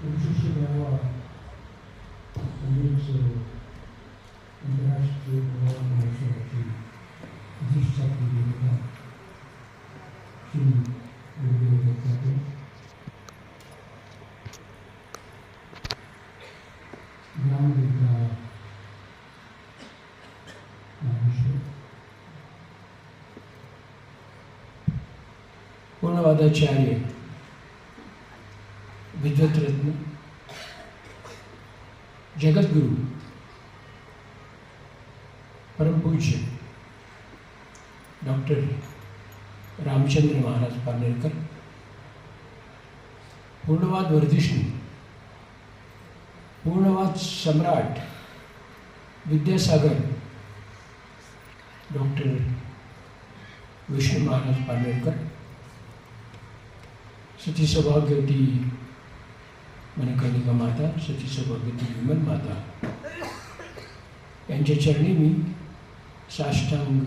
विशिष्ट मेळावा म्हणजेच आंतरराष्ट्रीय मेळावा महोत्सवाची अधिष्ठात्री देवता श्री गुरुदेव दत्तात्रय ग्रामदेवता नागेश्वर पूर्णवादाचार्य विद्वतरत्न जगद्गुरु परम पूज्य डॉक्टर रामचंद्र महाराज पारनेरकर, पूर्णवाद वर्धिष्णू, पूर्णवाद सम्राट विद्यासागर डॉक्टर विष्णू महाराज पारनेरकर, सती सौभाग्यवती मनकर्णिका माता, सती सौभाग्यवती विमल माता यांच्या चरणी मी साष्टांग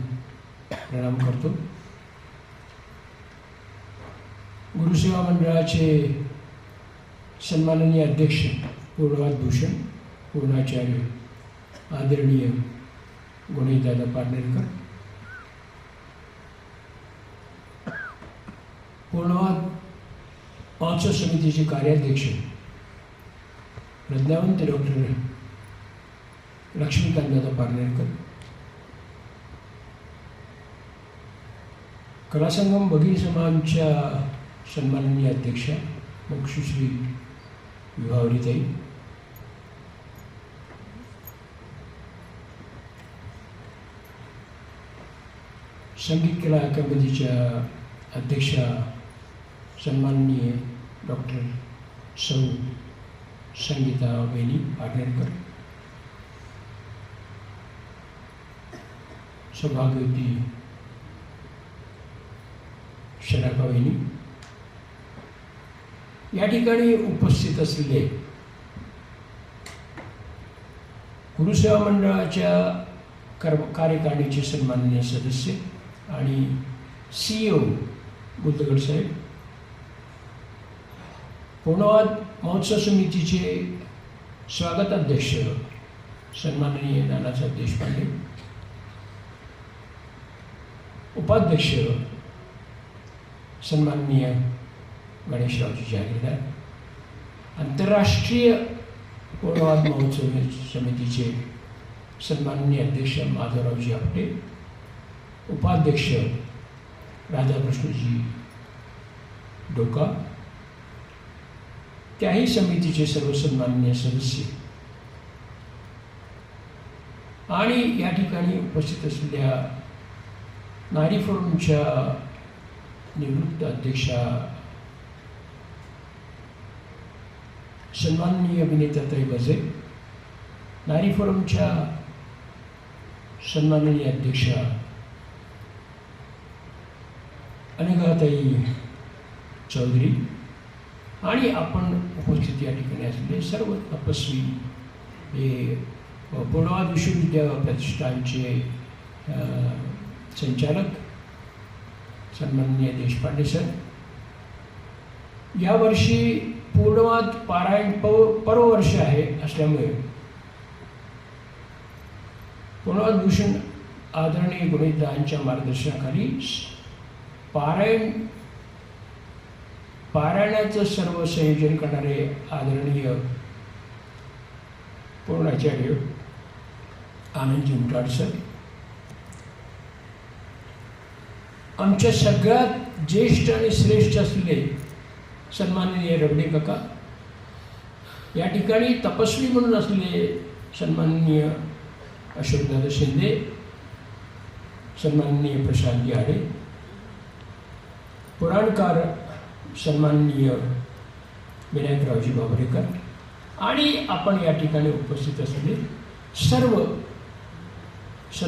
प्रणाम करतो. गुरुसेवा मंडळाचे सन्माननीय अध्यक्ष पूर्णवाद भूषण पूर्णाचार्य आदरणीय गणेशदादा पारनेरकर, पूर्णवाद महोत्सव समितीचे कार्याध्यक्ष प्रज्ञावंत डॉक्टर लक्ष्मीकांतदादा पारनेरकर, कलासंगम भगिनी समाजच्या सन्माननीय अध्यक्षा मोक्षश्री विभावरीताई, संगीत कला अकादमीच्या अध्यक्षा सन्माननीय डॉक्टर सौ संगीता बेनी पाटणकर, सौभाग्यवती शराका वहिनी, या ठिकाणी उपस्थित असलेले गुरुसेवा मंडळाच्या कार्यकारिणीचे सन्माननीय सदस्य आणि CEO बुद्धगड साहेब, पूर्णवाद महोत्सव समितीचे स्वागताध्यक्ष सन्माननीय नानासाहेब देशपांडे, उपाध्यक्ष सन्माननीय गणेशरावजी जागीरदार, आंतरराष्ट्रीय पूर्णवाद महोत्सव समितीचे सन्माननीय अध्यक्ष माधवरावजी आपटे, उपाध्यक्ष राधाकृष्णजी डोका, त्याही समितीचे सर्व सन्माननीय सदस्य आणि या ठिकाणी उपस्थित असलेल्या नारी फोरमच्या निवृत्त अध्यक्षा सन्माननीय विनीताताई बजे, नारी फोरमच्या सन्माननीय अध्यक्षा अनघाताई चौधरी आणि आपण उपस्थित या ठिकाणी असलेले सर्व तपस्वी, हे पूर्णवाद विश्वविद्यालय प्रतिष्ठानचे संचालक सन्माननीय देशपांडे सर, यावर्षी पूर्णवाद पारायण पर्ववर्ष आहे असल्यामुळे पूर्णवाद भूषण आदरणीय गणेशदादांच्या मार्गदर्शनाखाली पारायणाचं सर्व संयोजन करणारे आदरणीय पूर्णाचार्य आनंदजी उमटाड सर, आमच्या सगळ्यात ज्येष्ठ आणि श्रेष्ठ असलेले सन्माननीय रबडे काका, या ठिकाणी तपस्वी म्हणून असलेले सन्माननीय अशोकदादा शिंदे, सन्माननीय प्रशांतजी आडे, पुराणकार सन्माननीय विनायकरावजी बाबरेकर आणि आपण या ठिकाणी उपस्थित असलेले सर्व